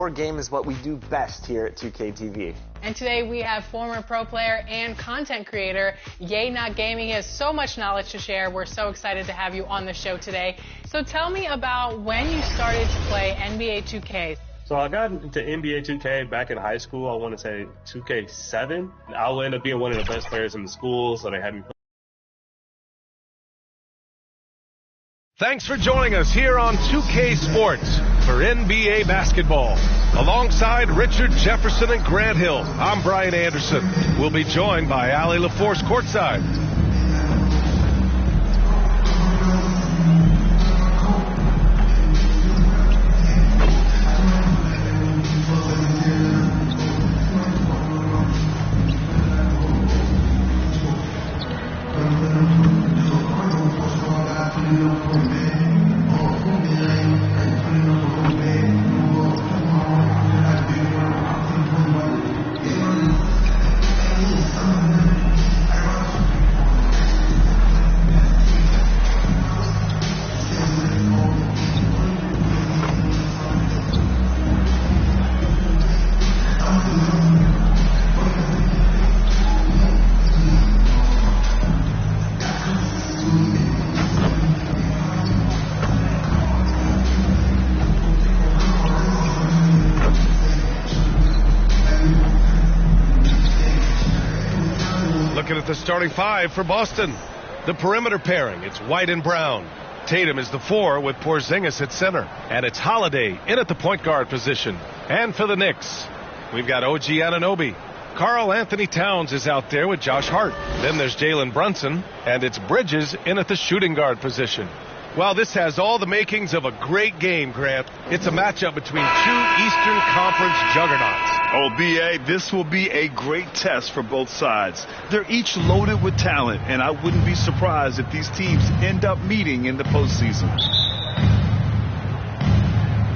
Our game is what we do best here at 2K TV. And today we have former pro player and content creator Yay Not Gaming. He has so much knowledge to share. We're so excited to have you on the show today. So tell me about when you started to play NBA 2K. So I got into NBA 2K back in high school. I want to say 2K7. I will end up being one of the best players in the school, so they had me play. Thanks for joining us here on 2K Sports for NBA basketball. Alongside Richard Jefferson and Grant Hill, I'm Brian Anderson. We'll be joined by Allie LaForce courtside. Looking at the starting five for Boston. The perimeter pairing, it's White and Brown. Tatum is the 4 with Porzingis at center. And it's Holiday in at the point guard position. And for the Knicks, we've got OG Anunoby. Karl Anthony Towns is out there with Josh Hart. Then there's Jalen Brunson. And it's Bridges in at the shooting guard position. Well, this has all the makings of a great game, Grant. It's a matchup between two Eastern Conference juggernauts. Oh, B.A., this will be a great test for both sides. They're each loaded with talent, and I wouldn't be surprised if these teams end up meeting in the postseason.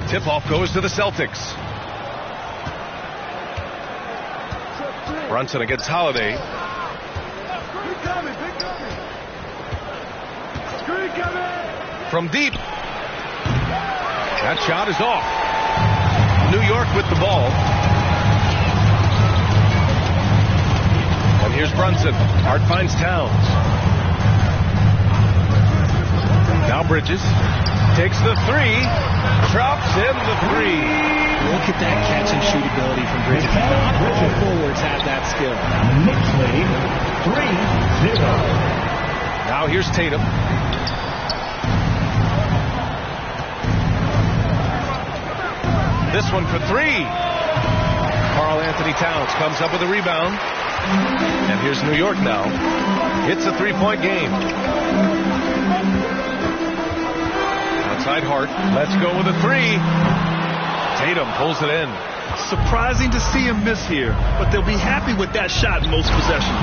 Tip-off goes to the Celtics. Brunson against Holiday. From deep. That shot is off. New York with the ball. And here's Brunson. Hart finds Towns. Now Bridges takes the 3. Drops in the 3. Look at that catch and shoot ability from Bridges. Not all forwards have that skill. Knicks lead 3-0. Now here's Tatum. This one for 3. Karl Anthony Towns comes up with a rebound. And here's New York now. It's a 3-point game. Outside Hart. Let's go with a 3. Tatum pulls it in. Surprising to see him miss here, but they'll be happy with that shot in most possessions.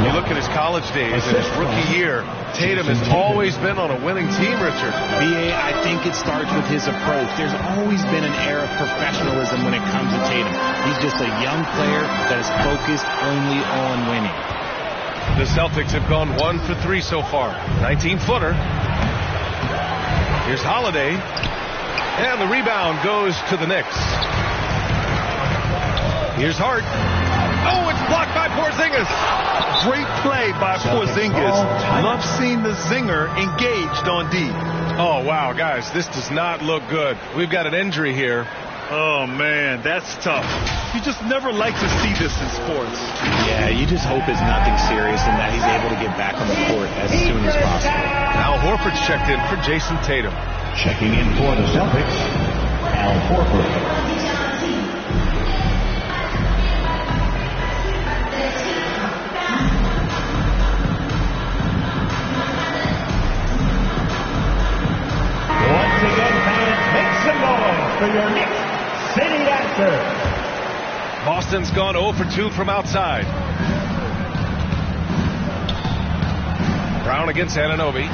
You look at his college days and his rookie year. Tatum has always been on a winning team, Richard. B.A., I think it starts with his approach. There's always been an air of professionalism when it comes to Tatum. He's just a young player that is focused only on winning. The Celtics have gone 1 for 3 so far. 19-footer. Here's Holiday. And the rebound goes to the Knicks. Here's Hart. Oh, it's blocked by Porzingis. Great play by Porzingis. Love seeing the zinger engaged on D. Oh, wow, guys, this does not look good. We've got an injury here. Oh, man, that's tough. You just never like to see this in sports. Yeah, you just hope it's nothing serious and that he's able to get back on the court as soon as possible. Al Horford's checked in for Jason Tatum. Checking in for the Celtics, Al Horford. Once again, fans, make some noise for your Knicks City Dancers. Boston's gone 0 for 2 from outside. Brown against Anunoby.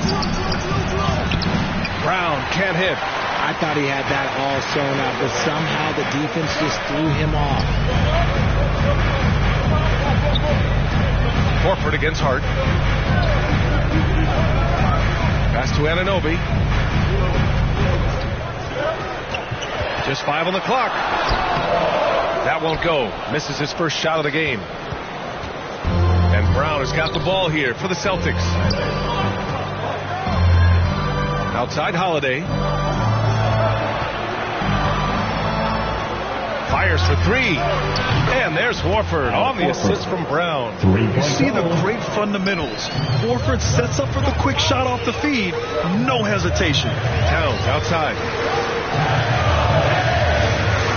Brown can't hit. I thought he had that all sewn up, but somehow the defense just threw him off. Horford against Hart. Pass to Anunoby. Just 5 on the clock. That won't go. Misses his first shot of the game. And Brown has got the ball here for the Celtics. Outside Holiday. Fires for three. And there's Horford on the assist from Brown. You see the great fundamentals. Horford sets up for the quick shot off the feed. No hesitation. Towns outside.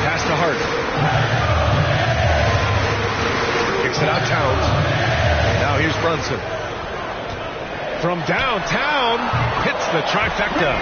Pass to Hart. Kicks it out Towns. Now here's Brunson. From downtown, hits the trifecta.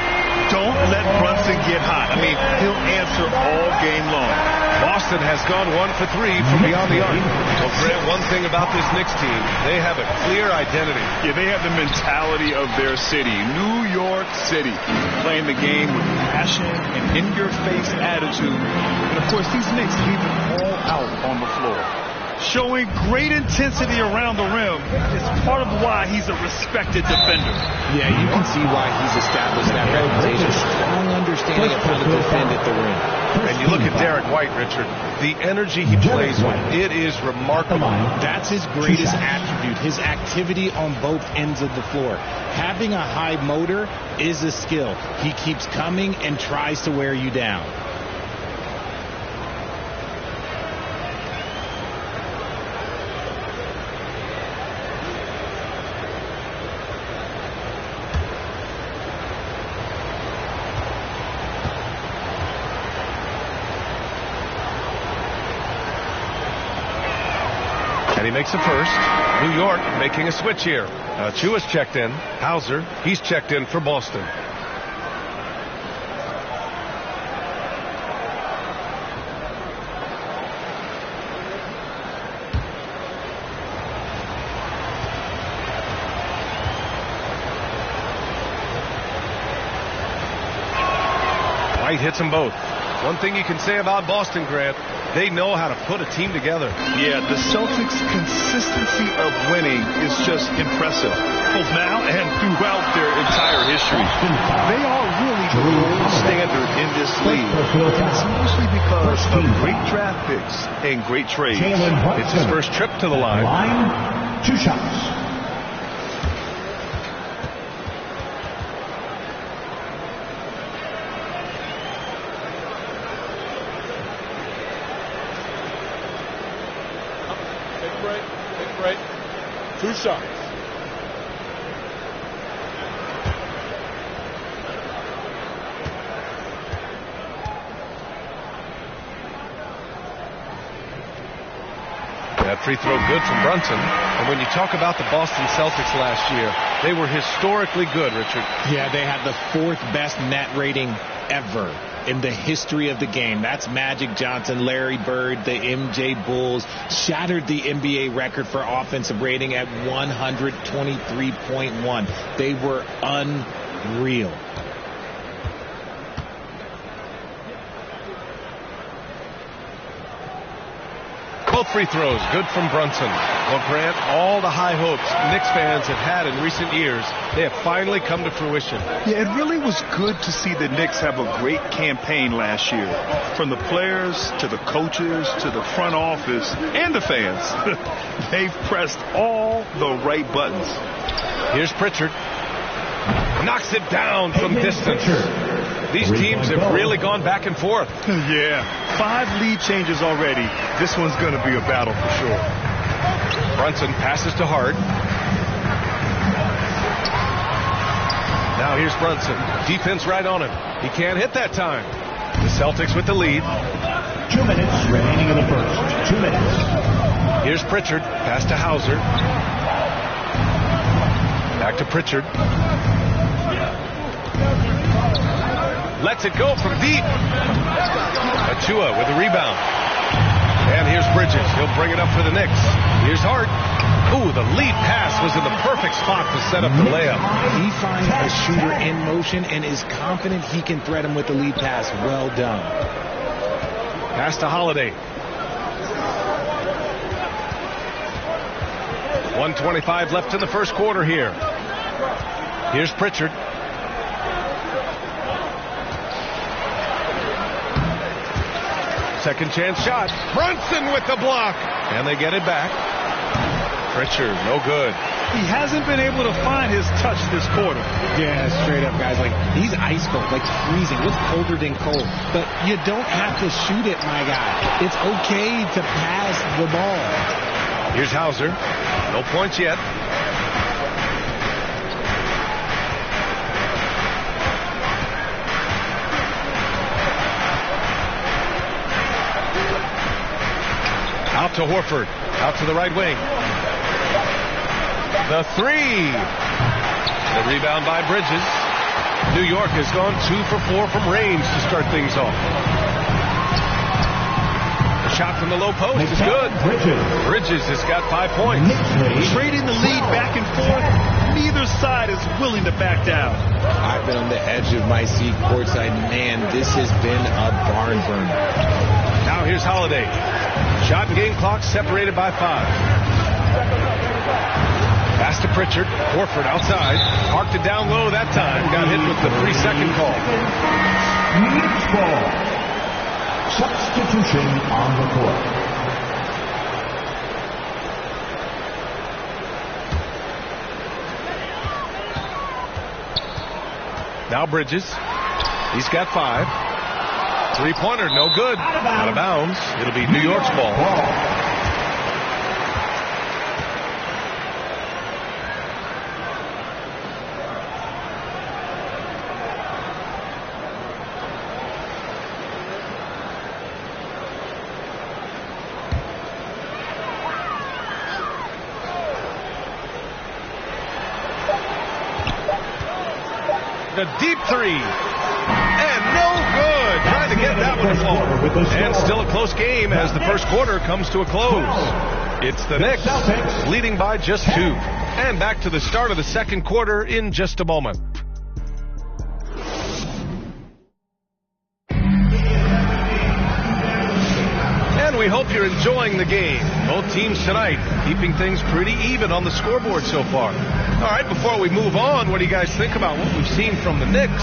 Don't let Brunson get hot. I mean, he'll answer all game long. Boston has gone 1 for 3 from beyond the arc. Well, Grant, one thing about this Knicks team, they have a clear identity. Yeah, they have the mentality of their city, New York City, playing the game with passion and in-your-face attitude. And, of course, these Knicks leave it all out on the floor. Showing great intensity around the rim is part of why he's a respected defender. Yeah, you can see why he's established that reputation. Strong understanding of how to defend at the rim. And you look at Derek White, Richard, the energy he plays with, it is remarkable. That's his greatest attribute, his activity on both ends of the floor. Having a high motor is a skill. He keeps coming and tries to wear you down. And he makes a first. New York making a switch here. Chua's checked in. Hauser, he's checked in for Boston. White hits them both. One thing you can say about Boston, Grant, they know how to put a team together. Yeah, the Celtics' consistency of winning is just impressive, both now and throughout their entire history. They are really the gold standard in this league. It's mostly because of great draft picks and great trades. It's his first trip to the line. 2 shots. Take a break. 2 shots. That free throw good from Brunson. And when you talk about the Boston Celtics last year, they were historically good, Richard. Yeah, they had the 4th best net rating ever in the history of the game. That's Magic Johnson, Larry Bird, the MJ Bulls. Shattered the NBA record for offensive rating at 123.1. They were unreal. Both free throws good from Brunson. Well, Grant, all the high hopes Knicks fans have had in recent years, they have finally come to fruition. Yeah, it really was good to see the Knicks have a great campaign last year. From the players to the coaches to the front office and the fans. They've pressed all the right buttons. Here's Pritchard. Knocks it down from distance. These teams have really gone back and forth. Yeah, 5 lead changes already. This one's going to be a battle for sure. Brunson passes to Hart. Now here's Brunson. Defense right on him. He can't hit that time. The Celtics with the lead. 2 minutes remaining in the first. 2 minutes. Here's Pritchard. Pass to Hauser. Back to Pritchard. Lets it go from deep. Achua with the rebound. And here's Bridges. He'll bring it up for the Knicks. Here's Hart. Ooh, the lead pass was in the perfect spot to set up the layup. He finds a shooter in motion and is confident he can thread him with the lead pass. Well done. Pass to Holiday. 1:25 left in the first quarter here. Here's Pritchard. Second chance shot. Brunson with the block. And they get it back. Pritchard, no good. He hasn't been able to find his touch this quarter. Yeah, straight up, guys. Like, he's ice cold, like freezing. What's colder than cold? But you don't have to shoot it, my guy. It's okay to pass the ball. Here's Hauser. No points yet. Out to Horford. Out to the right wing. The three. The rebound by Bridges. New York has gone 2 for 4 from range to start things off. The shot from the low post is good. Bridges has got 5 points. Trading the lead back and forth. Neither side is willing to back down. I've been on the edge of my seat courtside. Man, this has been a barn burner. Now here's Holiday. Shot and game clock separated by 5. Pass to Pritchard. Horford outside. Parked it down low that time. Got hit with the 3-second call. Knicks ball. Substitution on the court. Now Bridges. He's got 5. Three-pointer, no good. Out of bounds. It'll be New York's ball. A deep three. And no good. Trying to get that one to fall. And still a close game as the first quarter comes to a close. It's the Knicks leading by just 2. And back to the start of the second quarter in just a moment. And we hope you're enjoying the game. Both teams tonight keeping things pretty even on the scoreboard so far. All right, before we move on, what do you guys think about what we've seen from the Knicks?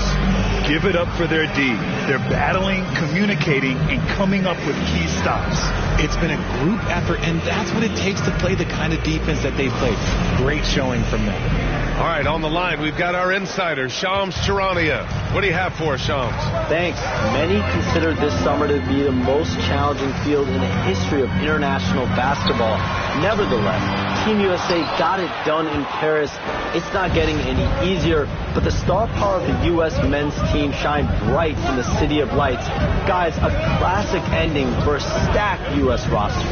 Give it up for their D. They're battling, communicating, and coming up with key stops. It's been a group effort, and that's what it takes to play the kind of defense that they've played. Great showing from them. All right, on the line, we've got our insider, Shams Charania. What do you have for us, Shams? Thanks. Many consider this summer to be the most challenging field in the history of international basketball. Nevertheless, Team USA got it done in Paris. It's not getting any easier, but the star power of the U.S. men's team shined bright in the City of Lights. Guys, a classic ending for a stacked U.S. roster.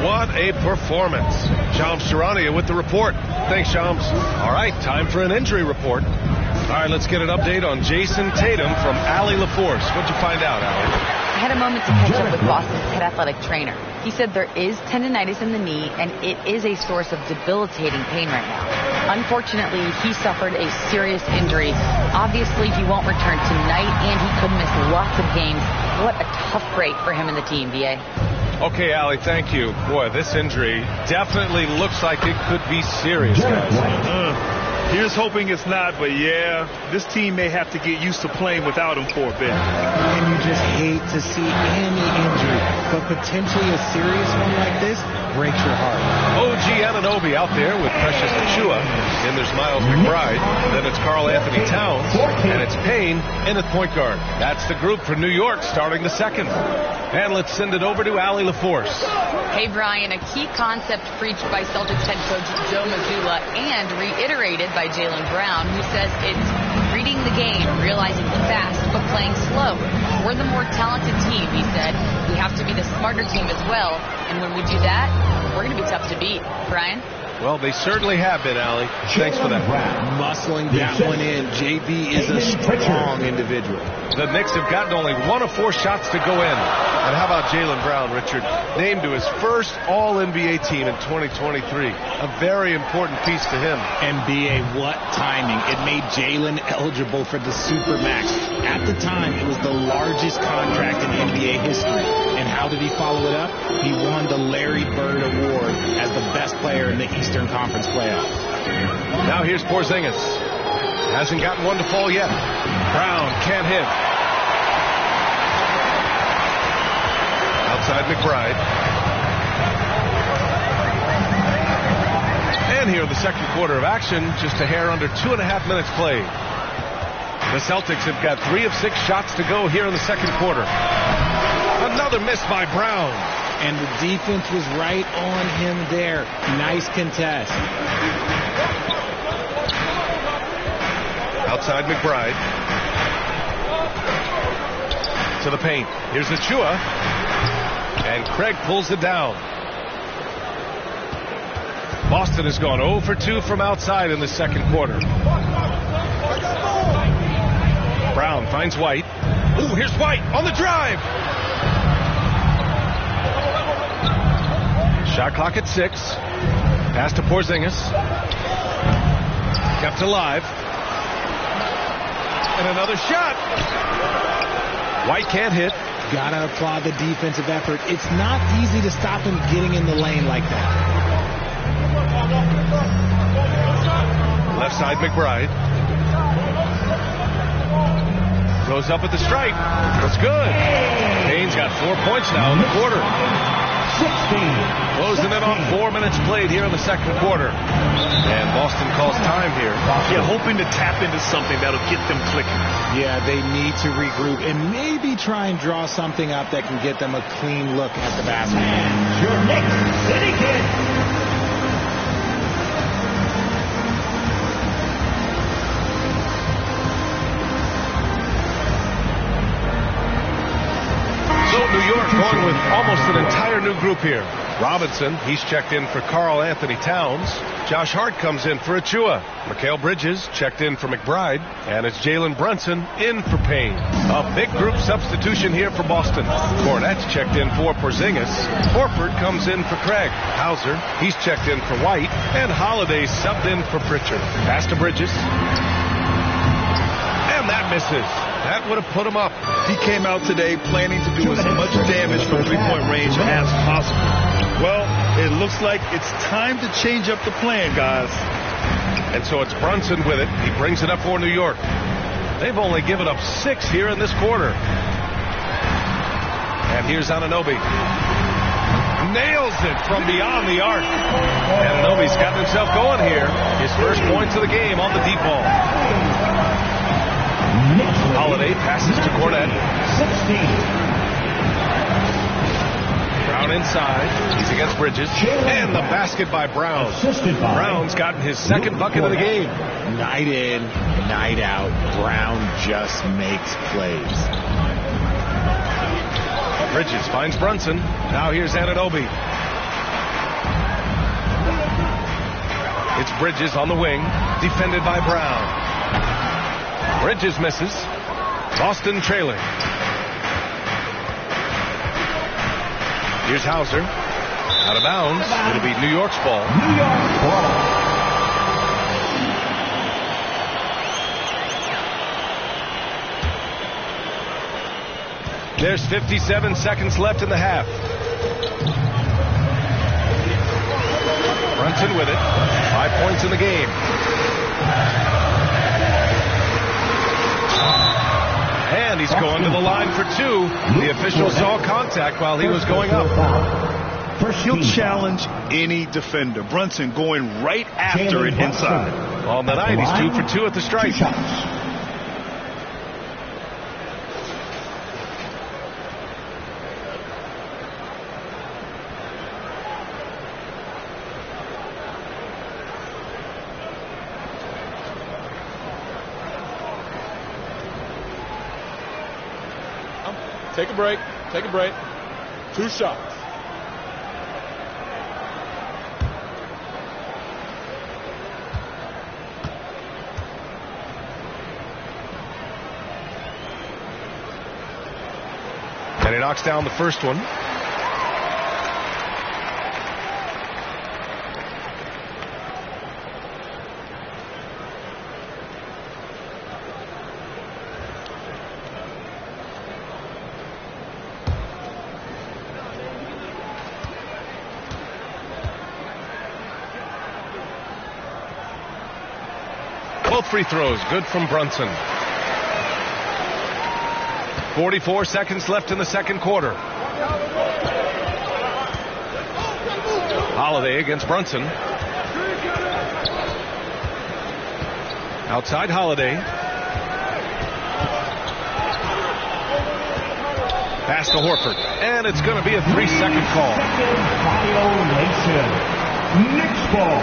What a performance. Shams Charania with the report. Thanks, Shams. All right, time for an injury report. All right, let's get an update on Jason Tatum from Allie LaForce. What'd you find out, Allie? I had a moment to catch up with Boston's head athletic trainer. He said there is tendonitis in the knee, and it is a source of debilitating pain right now. Unfortunately, he suffered a serious injury. Obviously, he won't return tonight, and he could miss lots of games. What a tough break for him and the team, BA. Okay, Allie, thank you. Boy, this injury definitely looks like it could be serious, guys. Here's hoping it's not, but yeah, this team may have to get used to playing without him for a bit. And you just hate to see any injury, but potentially a serious one like this breaks your heart. OG Anunoby out there with Precious Achua. Then there's Miles McBride. Then it's Karl Anthony Towns. And it's Payne in at point guard. That's the group for New York starting the second. And let's send it over to Allie LaForce. Hey, Brian, a key concept preached by Celtics head coach Joe Mazzulla and reiterated by Jaylen Brown, who says it's reading the game, realizing fast, but playing slow. We're the more talented team, he said. We have to be the smarter team as well. And when we do that, we're going to be tough to beat. Brian? Well, they certainly have been, Allie. Thanks for that. Muscling that one in. JB is a strong individual. The Knicks have gotten only 1 of 4 shots to go in. And how about Jaylen Brown, Richard? Named to his first All-NBA team in 2023. A very important piece to him. NBA, what timing. It made Jaylen eligible for the Supermax. At the time, it was the largest contract in NBA history. And how did he follow it up? He won the Larry Bird Award as the best player in the Eastern Conference playoffs. Now here's Porzingis. Hasn't gotten one to fall yet. Brown can't hit. Outside McBride. And here in the second quarter of action, just a hair under 2.5 minutes played. The Celtics have got 3 of 6 shots to go here in the second quarter. Another miss by Brown. And the defense was right on him there. Nice contest. Outside McBride. To the paint. Here's Achua. And Craig pulls it down. Boston has gone 0 for 2 from outside in the second quarter. Brown finds White. Ooh, here's White on the drive. Shot clock at 6. Pass to Porzingis. Kept alive. And another shot. White can't hit. Gotta applaud the defensive effort. It's not easy to stop him getting in the lane like that. Left side McBride. Goes up at the stripe. That's good. Payne's got 4 points now in the quarter. 16. Closing in on 4 minutes played here in the second quarter. And Boston calls time here. Yeah, hoping to tap into something that'll get them clicking. Yeah, they need to regroup and maybe try and draw something up that can get them a clean look at the basket. And your Knicks City Kid. So New York going with almost an entire new group here. Robinson, he's checked in for Karl Anthony Towns. Josh Hart comes in for Achua. Mikal Bridges checked in for McBride. And it's Jalen Brunson in for Payne. A big group substitution here for Boston. Cornette's checked in for Porzingis. Horford comes in for Craig. Hauser, he's checked in for White. And Holiday subbed in for Pritchard. Pass to Bridges. And that misses. That would have put him up. He came out today planning to do as much damage from three-point range as possible. Well, it looks like it's time to change up the plan, guys. And so it's Brunson with it. He brings it up for New York. They've only given up 6 here in this quarter. And here's Anunoby. Nails it from beyond the arc. Anunoby's got himself going here. His first points of the game on the deep ball. Holiday passes to Cornette. 16. Brown inside. He's against Bridges. And the basket by Brown. Brown's gotten his second bucket of the game. Night in, night out, Brown just makes plays. Bridges finds Brunson. Now here's Anunoby. It's Bridges on the wing. Defended by Brown. Bridges misses. Boston trailing. Here's Hauser. Out of bounds. It'll be New York's ball. New York ball. There's 57 seconds left in the half. Brunson with it. 5 points in the game. And he's going to the line for 2. The official saw contact while he was going up. He'll challenge any defender. Brunson going right after it inside. On the night, he's 2 for 2 at the stripe. Take a break. Take a break. 2 shots. And he knocks down the first one. Both free throws good from Brunson. 44 seconds left in the second quarter. Holiday against Brunson. Outside Holiday. Pass to Horford. And it's going to be a 3-second call. Second violation. Knicks ball.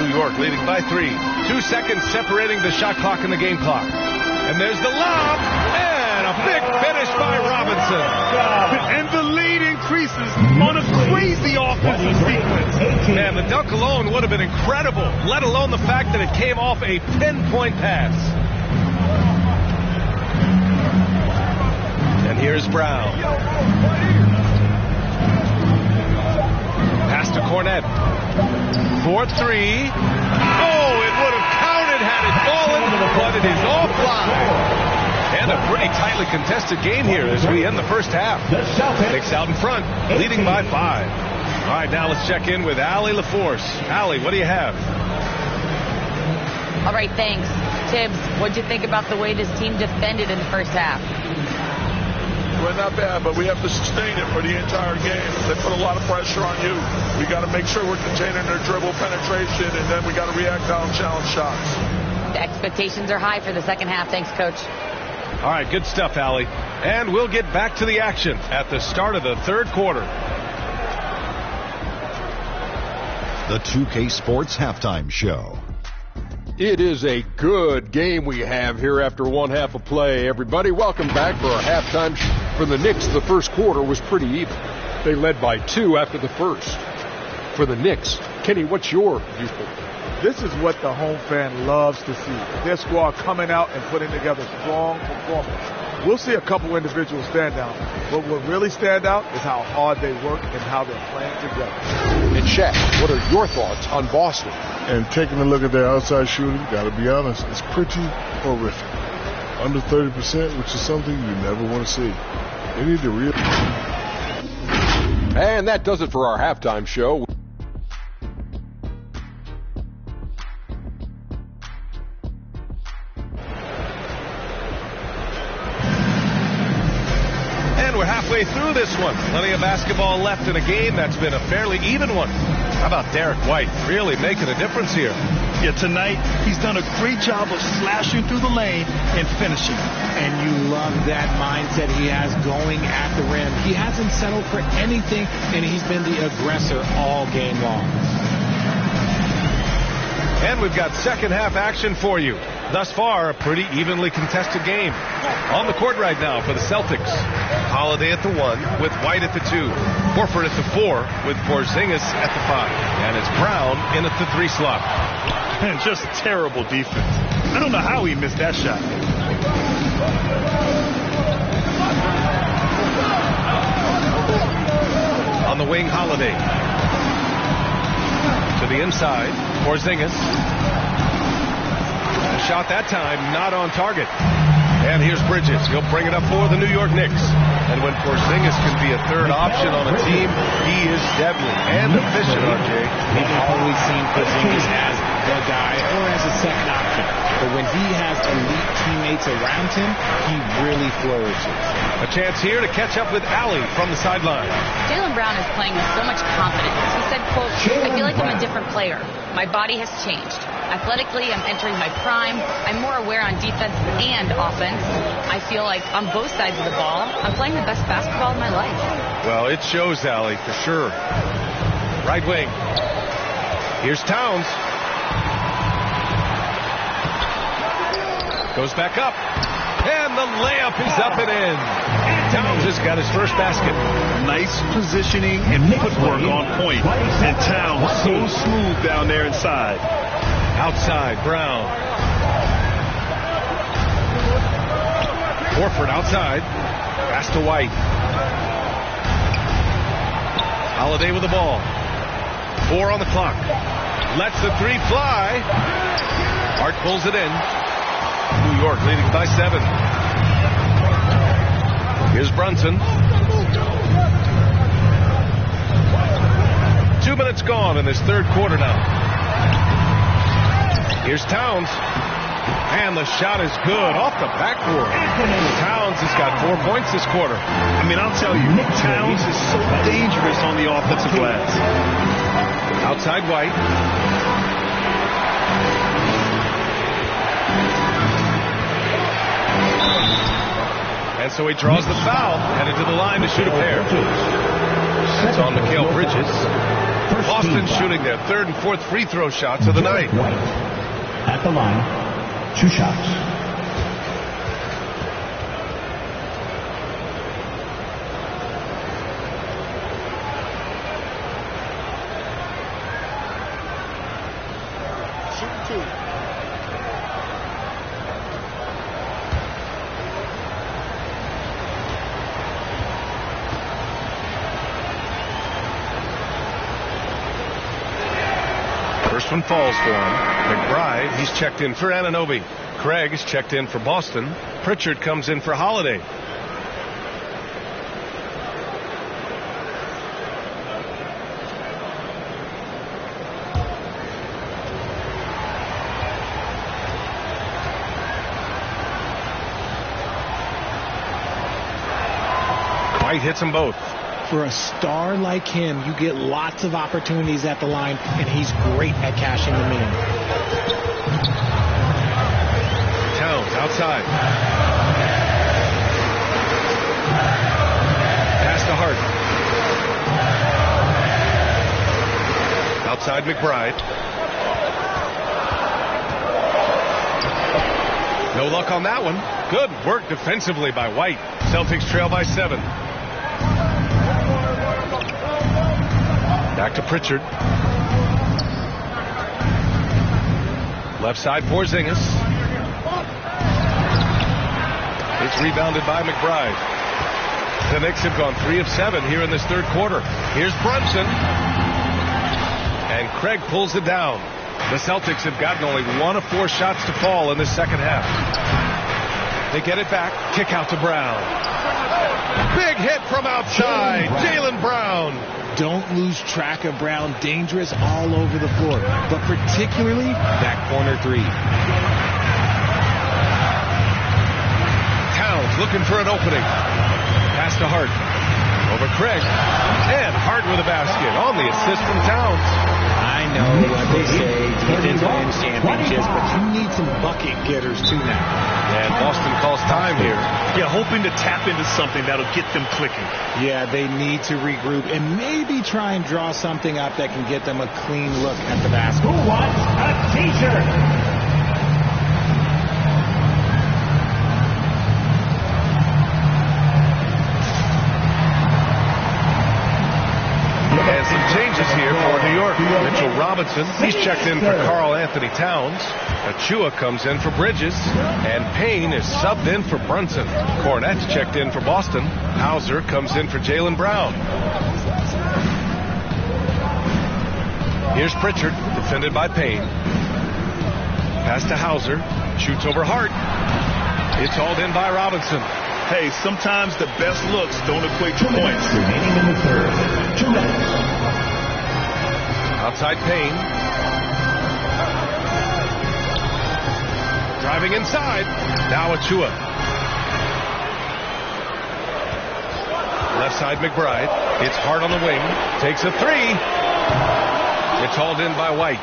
New York leading by 3. 2 seconds separating the shot clock and the game clock. And there's the lob. And a big finish by Robinson. And the lead increases on a crazy offensive sequence. Man, the dunk alone would have been incredible, let alone the fact that it came off a pinpoint pass. And here's Brown. Pass to Cornette. 4-3. Oh, it would have counted had it fallen, but it is offline. And a pretty tightly contested game here as we end the first half. Knicks out in front, leading by 5. All right, now let's check in with Allie LaForce. Allie, what do you have? All right, thanks. Tibbs, what'd you think about the way this team defended in the first half? Well, not bad, but we have to sustain it for the entire game. They put a lot of pressure on you. We got to make sure we're containing their dribble penetration, and then we got to react on challenge shots. The expectations are high for the second half. Thanks, Coach. All right, good stuff, Allie. And we'll get back to the action at the start of the third quarter. The 2K Sports Halftime Show. It is a good game we have here after one half of play. Everybody, welcome back for our halftime. For the Knicks, the first quarter was pretty even. They led by 2 after the first. For the Knicks, Kenny, what's your viewpoint? This is what the home fan loves to see. Their squad coming out and putting together strong performance. We'll see a couple individual stand down, but what really stand out is how hard they work and how they're playing together. And Shaq, what are your thoughts on Boston? And taking a look at their outside shooting, gotta be honest, it's pretty horrific. Under 30%, which is something you never want to see. They need to And that does it for our halftime show. We're halfway through this one. Plenty of basketball left in a game that's been a fairly even one. How about Derek White really making a difference here? Yeah, tonight he's done a great job of slashing through the lane and finishing. And you love that mindset he has going at the rim. He hasn't settled for anything, and he's been the aggressor all game long. And we've got second half action for you. Thus far, a pretty evenly contested game. On the court right now for the Celtics. Holiday at the 1 with White at the 2. Horford at the 4 with Porzingis at the 5. And it's Brown in at the 3 slot. And just terrible defense. I don't know how he missed that shot. On the wing, Holiday. To the inside, Porzingis. A shot that time, not on target. And here's Bridges. He'll bring it up for the New York Knicks. And when Porzingis can be a third option on a team, he is deadly and efficient, RJ. We've always seen Porzingis as the guy or as a second option. But when he has elite teammates around him, he really flourishes. A chance here to catch up with Allie from the sideline. Jaylen Brown is playing with so much confidence. He said, quote, I feel like I'm a different player. My body has changed. Athletically, I'm entering my prime. I'm more aware on defense and offense. I feel like on both sides of the ball, I'm playing the best basketball of my life. Well, it shows, Allie, for sure. Right wing. Here's Towns. Goes back up. And the layup is up and in. Towns has got his first basket. Nice positioning and footwork on point. And Towns so smooth down there inside. Outside, Brown. Horford outside. Pass to White. Holiday with the ball. 4 on the clock. Lets the 3 fly. Hart pulls it in. New York leading by 7. Here's Brunson. 2 minutes gone in this third quarter now. Here's Towns. And the shot is good off the backboard. Towns has got 4 points this quarter. I mean, I'll tell you, Towns is so dangerous on the offensive glass. Outside White. And so he draws the foul, headed to the line to shoot a pair. It's on Mikal Bridges. Boston shooting their third and fourth free throw shots of the night. At the line, 2 shots. First one falls for him. McBride, he's checked in for Anunoby. Craig is checked in for Boston. Pritchard comes in for Holiday. White hits them both. For a star like him, you get lots of opportunities at the line, and he's great at cashing them in. Towns outside. Pass to Hart. Outside McBride. No luck on that one. Good work defensively by White. Celtics trail by 7. Back to Pritchard. Left side Porzingis. It's rebounded by McBride. The Knicks have gone 3 of 7 here in this third quarter. Here's Brunson. And Craig pulls it down. The Celtics have gotten only 1 of 4 shots to fall in the second half. They get it back. Kick out to Brown. Big hit from outside. Jaylen Brown. Don't lose track of Brown. Dangerous all over the floor, but particularly that corner 3. Towns looking for an opening. Pass to Hart. Over Craig. And Hart with a basket on the assist from Towns. I know what they say, defense wins championships, but you need some bucket getters too now. And Boston calls time here. Yeah, hoping to tap into something that'll get them clicking. Yeah, they need to regroup and maybe try and draw something up that can get them a clean look at the basket. Who wants a t-shirt? And some changes here for New York. Mitchell Robinson, he's checked in for Karl Anthony Towns. Achua comes in for Bridges. And Payne is subbed in for Brunson. Cornette's checked in for Boston. Hauser comes in for Jaylen Brown. Here's Pritchard, defended by Payne. Pass to Hauser. Shoots over Hart. It's hauled in by Robinson. Hey, sometimes the best looks don't equate to points. Remaining in the third. 2 minutes. Outside Payne. Driving inside. Now Achua. Left side McBride. It's Hart on the wing. Takes a 3. It's hauled in by White.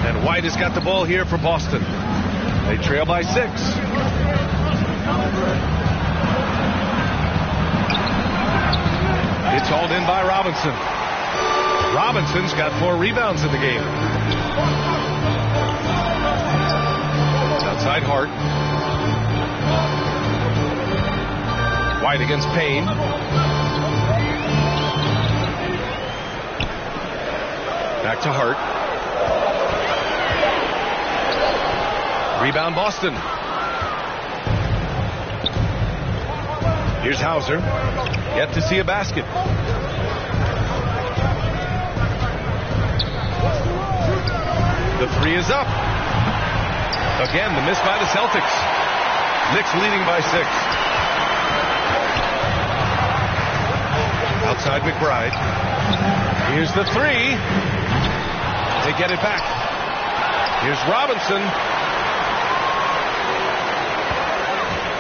And White has got the ball here for Boston. They trail by 6. It's hauled in by Robinson. Robinson's got 4 rebounds in the game. Outside Hart. White against Payne. Back to Hart. Rebound Boston. Here's Hauser. Yet to see a basket. The 3 is up. Again, the miss by the Celtics. Knicks leading by 6. Outside McBride. Here's the 3. They get it back. Here's Robinson.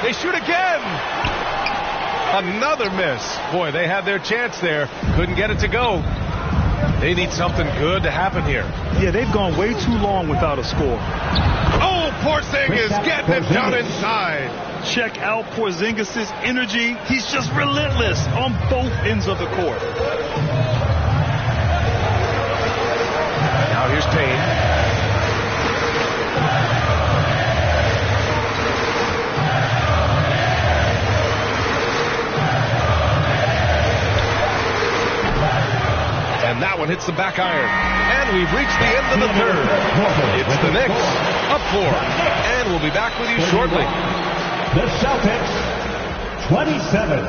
They shoot again. Another miss. Boy, they had their chance there. Couldn't get it to go. They need something good to happen here. Yeah, they've gone way too long without a score. Oh, Porzingis getting it done inside. Check out Porzingis' energy. He's just relentless on both ends of the court. Now here's Payne. And that one hits the back iron. And we've reached the end of the third. It's the Knicks up 4. And we'll be back with you shortly. The Celtics, 27.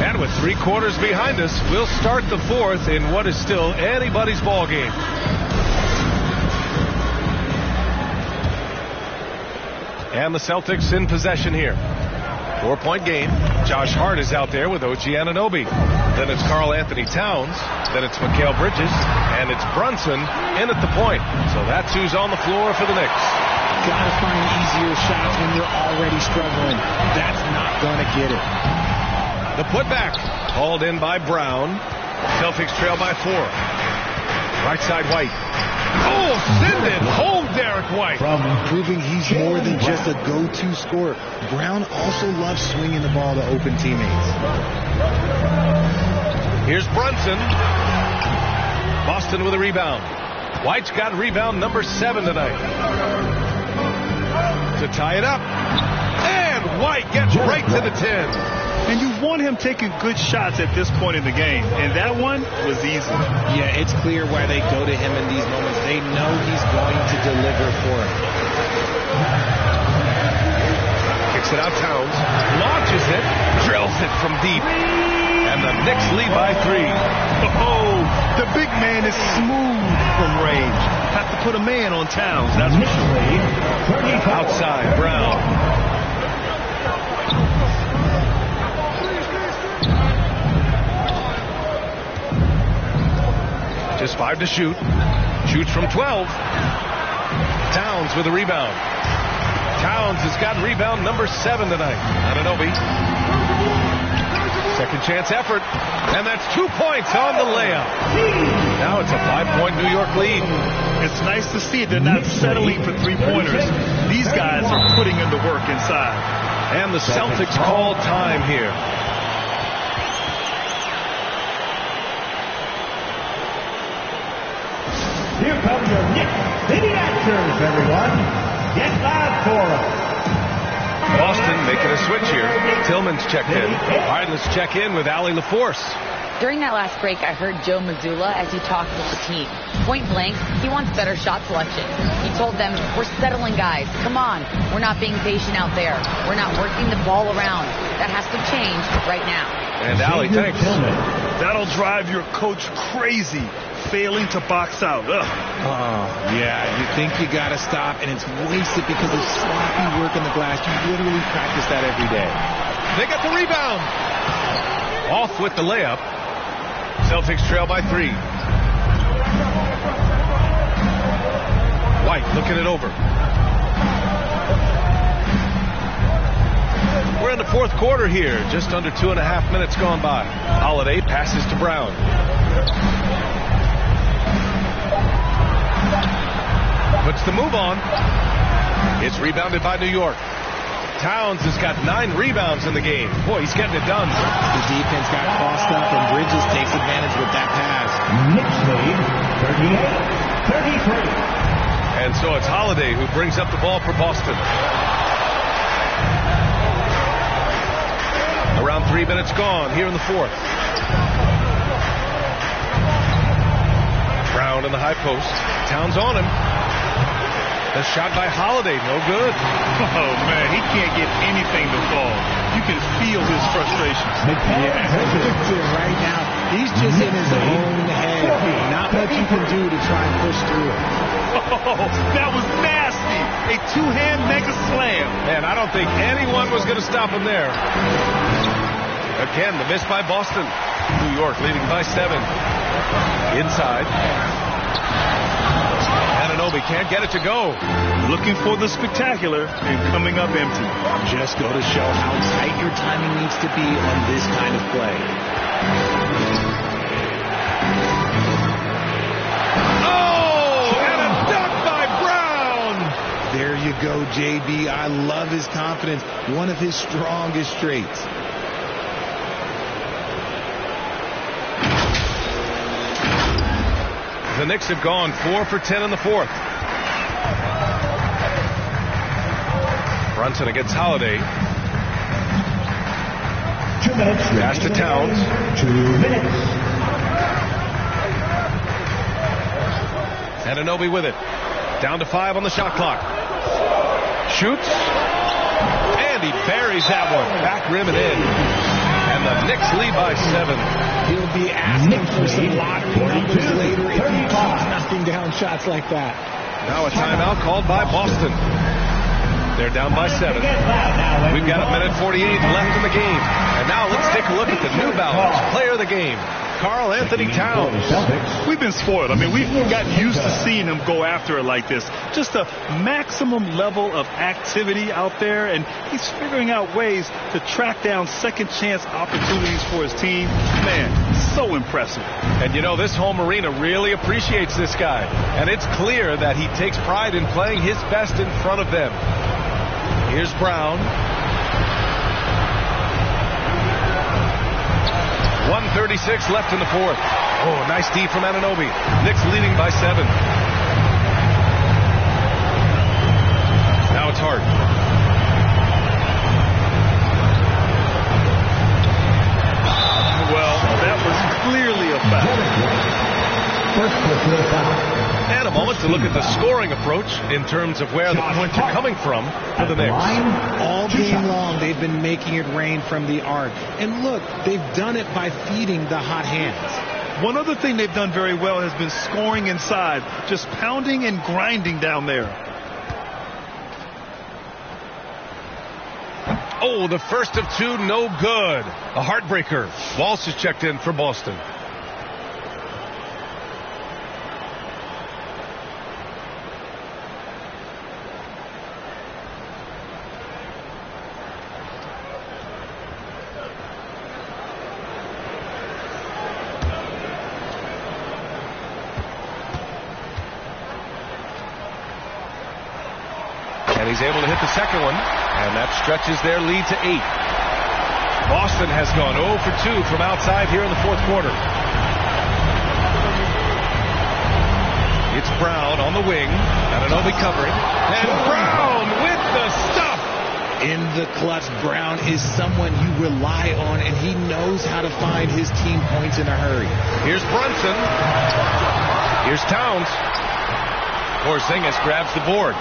And with 3 quarters behind us, we'll start the 4th in what is still anybody's ball game. And the Celtics in possession here. 4-point game. Josh Hart is out there with OG Anunoby. Then it's Karl Anthony Towns. Then it's Mikal Bridges. And it's Brunson in at the point. So that's who's on the floor for the Knicks. Gotta find easier shots when you're already struggling. That's not gonna get it. The putback hauled in by Brown. Celtics trail by 4. Right side White. Oh, send it home, Derek White. Proving he's more than just a go-to scorer. Brown also loves swinging the ball to open teammates. Here's Brunson. Boston with a rebound. White's got rebound number 7 tonight. To tie it up. And White gets right to the 10. And you want him taking good shots at this point in the game. And that one was easy. Yeah, it's clear why they go to him in these moments. They know he's going to deliver for him. Kicks it out Towns. Launches it. Drills it from deep. And the Knicks lead by 3. Oh, the big man is smooth from range. Have to put a man on Towns. That's for sure. Outside, Brown. Just 5 to shoot. Shoots from 12. Towns with a rebound. Towns has got rebound number 7 tonight. Anunoby. Second chance effort. And that's 2 points on the layup. Now it's a 5-point New York lead. It's nice to see they're not settling for 3-pointers. These guys are putting in the work inside. And the Celtics call time here. Here come your Knicks City Actors, everyone. Get loud for them. Boston making a switch here. Tillman's checked in. All right, let's check in with Allie LaForce. During that last break, I heard Joe Mazzulla as he talked with the team. Point blank, he wants better shot selection. He told them, we're settling guys. Come on. We're not being patient out there. We're not working the ball around. That has to change right now. And Allie, thanks. That'll drive your coach crazy. Failing to box out. Ugh. Oh, yeah, you think you got to stop, and it's wasted because of sloppy work on the glass. You literally practice that every day. They got the rebound. Off with the layup. Celtics trail by 3. White looking it over. We're in the 4th quarter here. Just under 2.5 minutes gone by. Holiday passes to Brown. Puts the move on. It's rebounded by New York. Towns has got 9 rebounds in the game. Boy, he's getting it done. The defense got crossed up, and Bridges takes advantage with that pass. Knicks lead 38-33. And so it's Holiday who brings up the ball for Boston. Around 3 minutes gone here in the 4th. Brown in the high post. Towns on him. The shot by Holiday, no good. Oh, man, he can't get anything to fall. You can feel his frustrations. Yeah, right now, He's just in his own head. Not much you can do to try and push through it. Oh, that was nasty. A two-hand mega slam. Man, I don't think anyone was going to stop him there. Again, the miss by Boston. New York leading by 7. Inside. Anunoby can't get it to go. Looking for the spectacular and coming up empty. Just go to show how tight your timing needs to be on this kind of play. Oh, and a dunk by Brown. There you go, JB. I love his confidence. One of his strongest traits. The Knicks have gone 4 for 10 in the fourth. Brunson against Holiday. 2 minutes. Pass to Towns. 2 minutes. Anunoby with it. Down to 5 on the shot clock. Shoots. And he buries that one. Back rim and in. And the Knicks lead by 7. He'll be asking for some lottery numbers later if he keeps knocking down shots like that. Now a timeout called by Boston. They're down by 7. We've got 1:48 left in the game. And now let's take a look at the New Balance player of the game, Karl Anthony Towns. We've been spoiled. I mean, we've gotten used to seeing him go after it like this. Just a maximum level of activity out there, and he's figuring out ways to track down second chance opportunities for his team. Man, so impressive. And you know, this home arena really appreciates this guy. And it's clear that he takes pride in playing his best in front of them. Here's Brown. 1:36 left in the fourth. Oh, nice D from Anunoby. Knicks leading by 7. Now it's Hart. Well, that was clearly a foul. And a moment to look at the scoring approach in terms of where the points are coming from for the Knicks. All game long, they've been making it rain from the arc. And look, they've done it by feeding the hot hands. One other thing they've done very well has been scoring inside, just pounding and grinding down there. Oh, the first of 2, no good. A heartbreaker. Walsh is checked in for Boston. And he's able to hit the second one, and that stretches their lead to 8. Boston has gone 0 for 2 from outside here in the fourth quarter. It's Brown on the wing, Anunoby covering, and Brown with the stop. In the clutch, Brown is someone you rely on, and he knows how to find his team points in a hurry. Here's Brunson. Here's Towns. Porzingis grabs the board.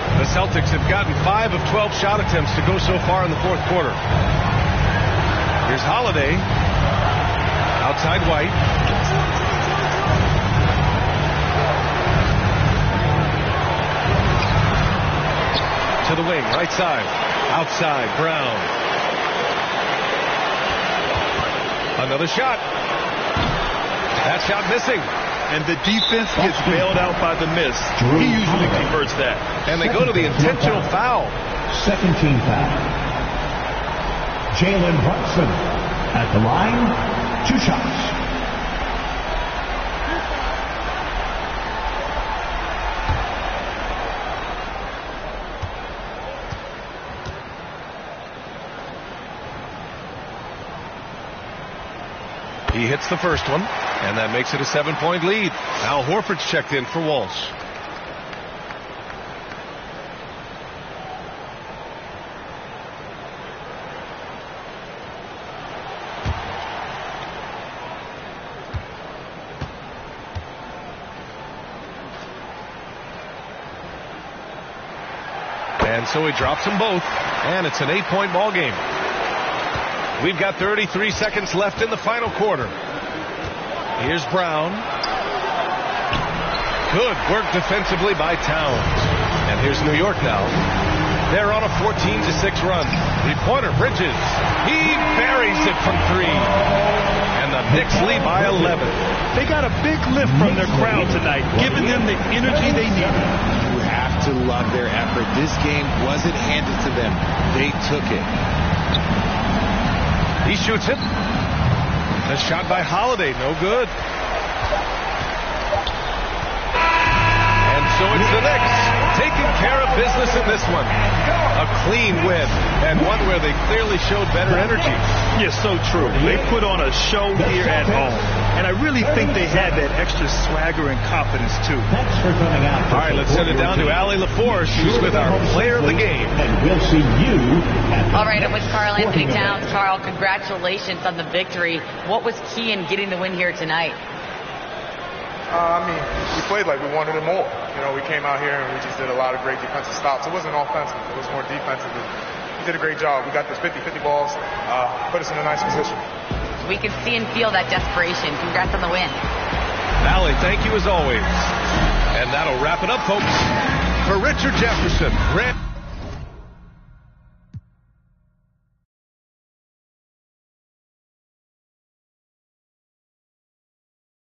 The Celtics have gotten 5 of 12 shot attempts to go so far in the fourth quarter. Here's Holiday. Outside White. To the wing, right side. Outside, Brown. Another shot. That shot missing. And the defense gets bailed out by the miss. He usually converts that. And they go to the intentional foul. Second team foul. Jalen Brunson at the line. 2 shots. He hits the first one, and that makes it a 7-point lead. Al Horford's checked in for Walsh. And so he drops them both, and it's an 8-point ball game. We've got 33 seconds left in the final quarter. Here's Brown. Good work defensively by Towns. And here's New York now. They're on a 14-6 run. Three-pointer, Bridges. He buries it from 3. And the Knicks lead by 11. They got a big lift from their crowd tonight, giving them the energy they needed. You have to love their effort. This game wasn't handed to them. They took it. He shoots it. The shot by Holiday, no good. And so it's the Knicks taking care of business in this one. A clean win, and one where they clearly showed better energy. Yeah, so true. They put on a show here at home, and I really think they had that extra swagger and confidence, too. Thanks for coming out. All right, let's send it down to Allie LaForce, who's with our player of the game. And we'll see you at All right, I'm with Carl Anthony Towns. Carl, congratulations on the victory. What was key in getting the win here tonight? We played like we wanted it more. You know, we came out here and we just did a lot of great defensive stops. It wasn't offensive. It was more defensive. We did a great job. We got those 50-50 balls, put us in a nice position. We can see and feel that desperation. Congrats on the win. Allie, thank you as always. And that'll wrap it up, folks. For Richard Jefferson, Grant...